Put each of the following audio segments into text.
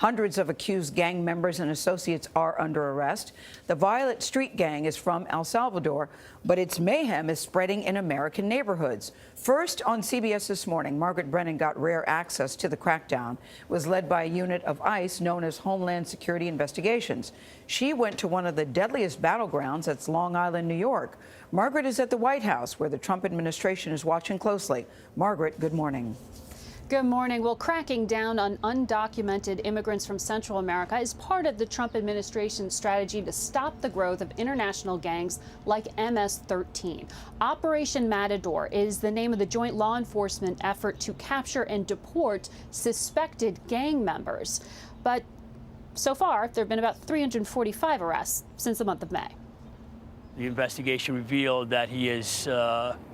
Hundreds of accused gang members and associates are under arrest. The Violet Street Gang is from El Salvador, but its mayhem is spreading in American neighborhoods. First on CBS This Morning, Margaret Brennan got rare access to the crackdown. It was led by a unit of ICE known as Homeland Security Investigations. She went to one of the deadliest battlegrounds, that's Long Island, New York. Margaret is at the White House, where the Trump administration is watching closely. Margaret, good morning. Good morning. Well, cracking down on undocumented immigrants from Central America is part of the Trump administration's strategy to stop the growth of international gangs like MS-13. Operation Matador is the name of the joint law enforcement effort to capture and deport suspected gang members. But so far, there have been about 345 arrests since the month of May. The investigation revealed that he has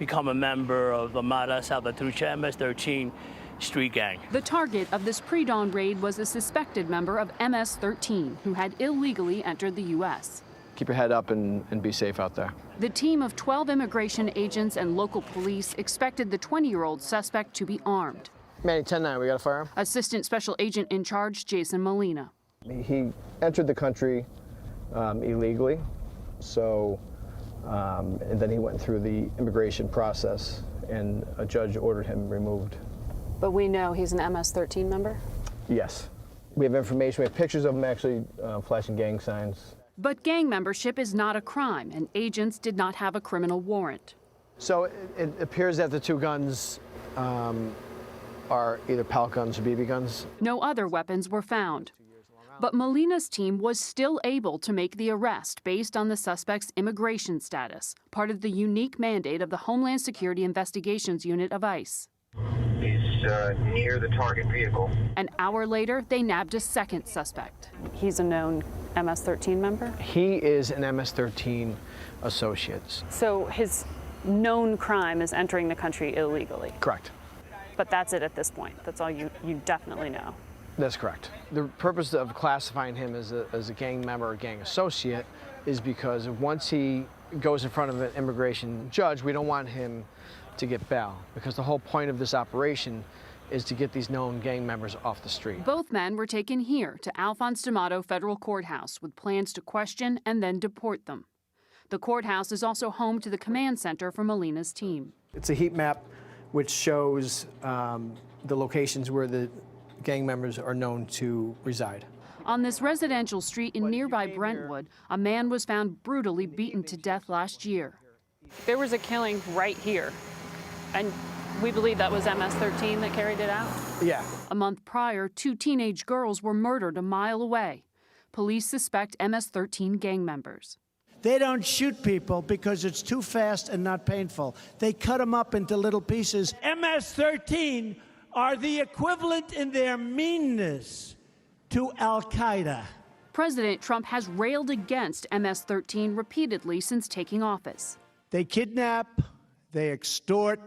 become a member of the Mara Salvatrucha MS-13 street gang. The target of this pre-dawn raid was a suspected member of MS-13 who had illegally entered the U.S. Keep your head up and be safe out there. The team of 12 immigration agents and local police expected the 20-year-old suspect to be armed. Manny, 10-9, we got a firearm? Assistant Special Agent in Charge, Jason Molina. He entered the country illegally, so and then he went through the immigration process, and a judge ordered him removed. But we know he's an MS-13 member? Yes. We have information. We have pictures of him actually flashing gang signs. But gang membership is not a crime, and agents did not have a criminal warrant. So it appears that the two guns are either pellet guns or BB guns. No other weapons were found. But Molina's team was still able to make the arrest based on the suspect's immigration status, part of the unique mandate of the Homeland Security Investigations Unit of ICE. He's near the target vehicle. An hour later, they nabbed a second suspect. He's a known MS-13 member? He is an MS-13 associate. So his known crime is entering the country illegally? Correct. But that's it at this point. That's all you definitely know. That's correct. The purpose of classifying him as a gang member or gang associate is because once he goes in front of an immigration judge, we don't want him to get bail, because the whole point of this operation is to get these known gang members off the street. Both men were taken here to Alphonse D'Amato Federal Courthouse with plans to question and then deport them. The courthouse is also home to the command center for Molina's team. It's a heat map which shows the locations where the gang members are known to reside. On this residential street in nearby Brentwood, a man was found brutally beaten to death last year. There was a killing right here, and we believe that was MS-13 that carried it out? Yeah. A month prior, 2 teenage girls were murdered a mile away. Police suspect MS-13 gang members. They don't shoot people because it's too fast and not painful. They cut them up into little pieces. MS-13 are the equivalent in their meanness to Al-Qaeda. President Trump has railed against MS-13 repeatedly since taking office. They kidnap, they extort,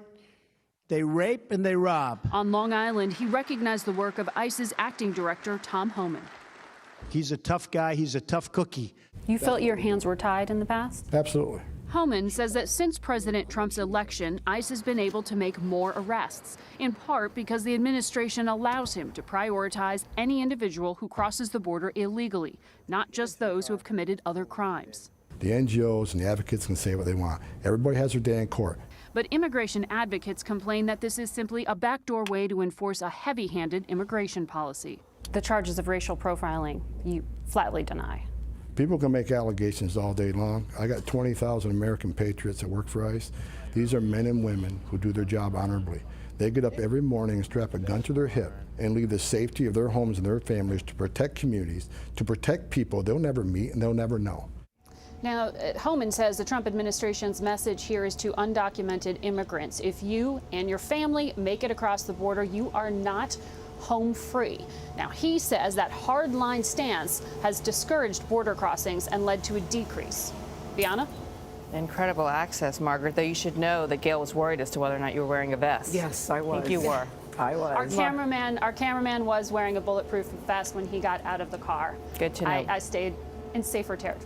they rape, and they rob. On Long Island, he recognized the work of ICE's acting director, Tom Homan. He's a tough guy. He's a tough cookie. You felt your hands were tied in the past? Absolutely. Homan says that since President Trump's election, ICE has been able to make more arrests, in part because the administration allows him to prioritize any individual who crosses the border illegally, not just those who have committed other crimes. The NGOs and the advocates can say what they want. Everybody has their day in court. But immigration advocates complain that this is simply a backdoor way to enforce a heavy-handed immigration policy. The charges of racial profiling, you flatly deny. People can make allegations all day long. I got 20,000 American patriots that work for ICE. These are men and women who do their job honorably. They get up every morning and strap a gun to their hip and leave the safety of their homes and their families to protect communities, to protect people they'll never meet and they'll never know. Now, Homan says the Trump administration's message here is to undocumented immigrants. If you and your family make it across the border, you are not home free. Now, he says that hardline stance has discouraged border crossings and led to a decrease. Bianna? Incredible access, Margaret, though you should know that Gail was worried as to whether or not you were wearing a vest. Yes, I was. I think you were. I was. Our cameraman was wearing a bulletproof vest when he got out of the car. Good to know. I stayed in safer territory.